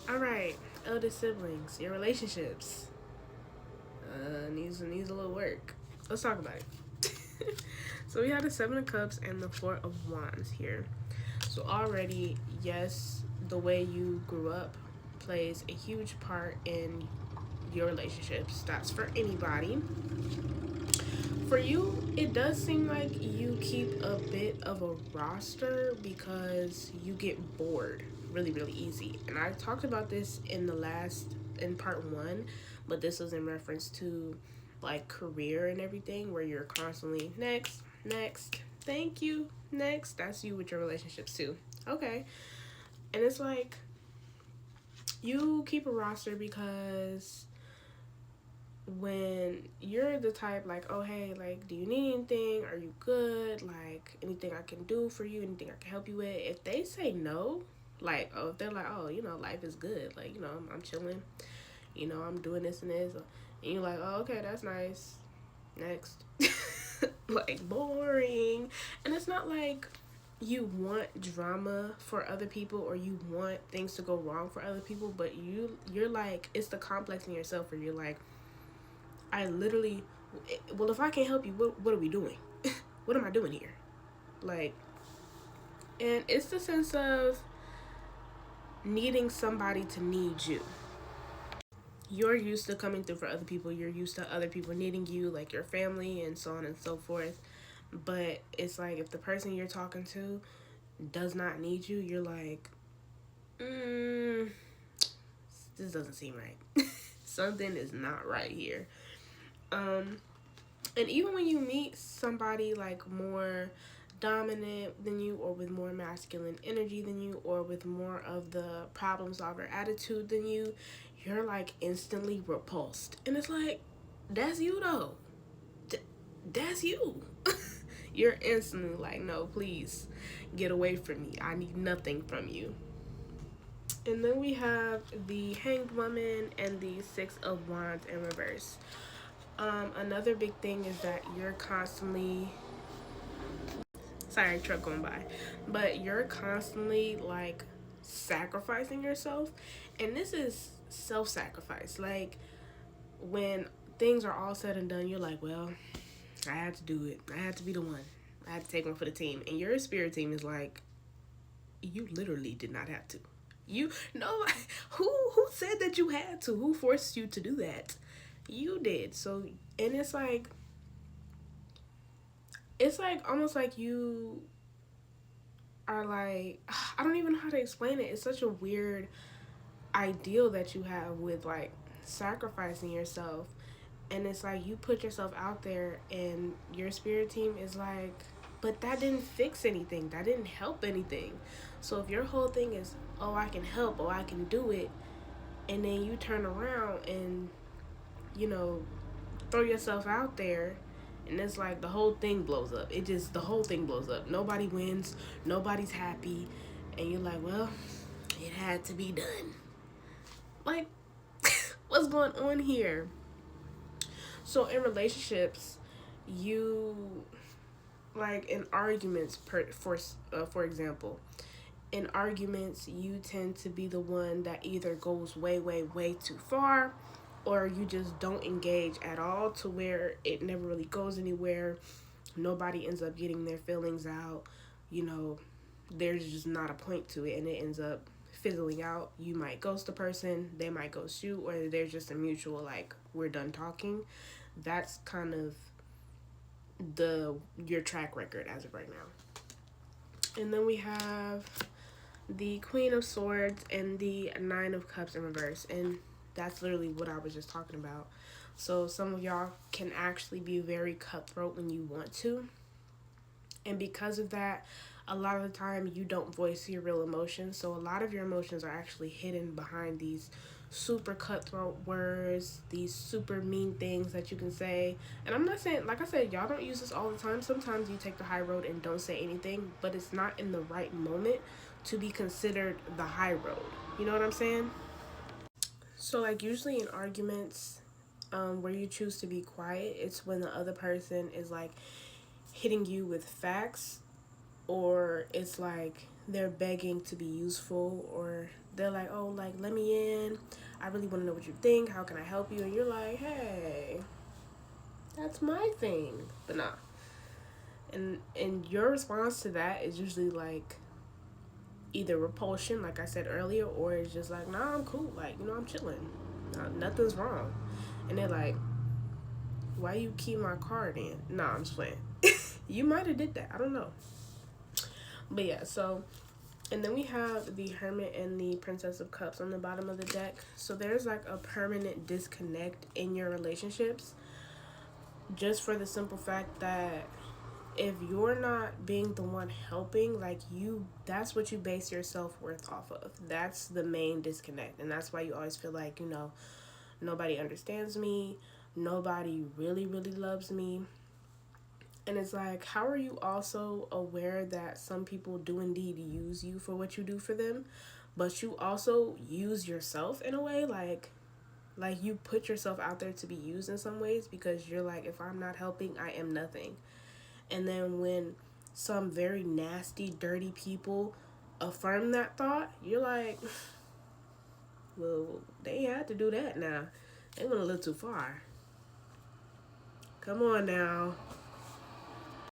All right, eldest siblings, your relationships needs a little work. Let's talk about it. So we have the Seven of Cups and the Four of Wands here. So already, yes, the way you grew up plays a huge part in your relationships. That's for anybody. For you, it does seem like you keep a bit of a roster because you get bored really easy. And I talked about this in part one, but this was in reference to like career and everything where you're constantly next, thank you, next. That's you with your relationships too. Okay. And it's like you keep a roster because when you're the type like, oh hey, like, do you need anything, are you good, like anything I can do for you, anything I can help you with, if they say no, like, oh, if they're like, oh, life is good, like, I'm chilling, I'm doing this and this, and you're like, oh, okay, that's nice, next. Like, boring. And it's not like you want drama for other people or you want things to go wrong for other people, but you're like, it's the complex in yourself where you're like, I literally, well, if I can't help you, what are we doing? What am I doing here? Like, and it's the sense of needing somebody to need you. You're used to coming through for other people. You're used to other people needing you, like your family and so on and so forth. But it's like if the person you're talking to does not need you, you're like, this doesn't seem right. Something is not right here. Um, And even when you meet somebody like more dominant than you, or with more masculine energy than you, or with more of the problem solver attitude than you, you're like instantly repulsed. And it's like, that's you though. That's you. You're instantly like, no, please get away from me. I need nothing from you. And then we have the Hanged Woman and the Six of Wands in reverse. Another big thing is that you're constantly, sorry, truck going by, but you're constantly like sacrificing yourself, and this is self-sacrifice. Like, when things are all said and done, you're like, well, I had to do it. I had to be the one. I had to take one for the team. And your spirit team is like, you literally did not have to. You know, who said that you had to? Who forced you to do that? You did. So, and it's like almost like you are like, I don't even know how to explain it. It's such a weird ideal that you have with like sacrificing yourself. And it's like you put yourself out there and your spirit team is like, but that didn't fix anything. That didn't help anything. So if your whole thing is, oh, I can help, oh, I can do it, and then you turn around and, you know, throw yourself out there, and it's like the whole thing blows up. The whole thing blows up. Nobody wins, nobody's happy, and you're like, well, it had to be done. Like, what's going on here? So in relationships, you, like in arguments, for example, in arguments, you tend to be the one that either goes way too far, or you just don't engage at all, to where it never really goes anywhere. Nobody ends up getting their feelings out. You know, there's just not a point to it, and it ends up fizzling out. You might ghost a person, they might ghost you, or there's just a mutual, like, we're done talking. That's kind of your track record as of right now. And then we have the Queen of Swords and the Nine of Cups in reverse. And that's literally what I was just talking about. So some of y'all can actually be very cutthroat when you want to. And because of that, a lot of the time you don't voice your real emotions. So a lot of your emotions are actually hidden behind these super cutthroat words, these super mean things that you can say. And I'm not saying, like I said, y'all don't use this all the time. Sometimes you take the high road and don't say anything, but it's not in the right moment to be considered the high road. You know what I'm saying? So, like, usually in arguments, where you choose to be quiet, it's when the other person is like hitting you with facts, or it's like they're begging to be useful, or they're like, oh, like, let me in. I really want to know what you think. How can I help you? And you're like, hey, that's my thing. But nah. And your response to that is usually like either repulsion, like I said earlier, or it's just like, nah, I'm cool. Like, I'm chilling. Nah, nothing's wrong. And they're like, why you keep my card in? Nah, I'm just playing. You might have did that. I don't know. But yeah, so and then we have the Hermit and the Princess of Cups on the bottom of the deck. So there's like a permanent disconnect in your relationships, just for the simple fact that if you're not being the one helping, like, that's what you base your self-worth off of. That's the main disconnect. And that's why you always feel like, nobody understands me, nobody really, really loves me. And it's like, how are you also aware that some people do indeed use you for what you do for them, but you also use yourself in a way, like you put yourself out there to be used in some ways, because you're like, if I'm not helping, I am nothing. And then when some very nasty, dirty people affirm that thought, you're like, well, they had to do that now. They went a little too far. Come on now.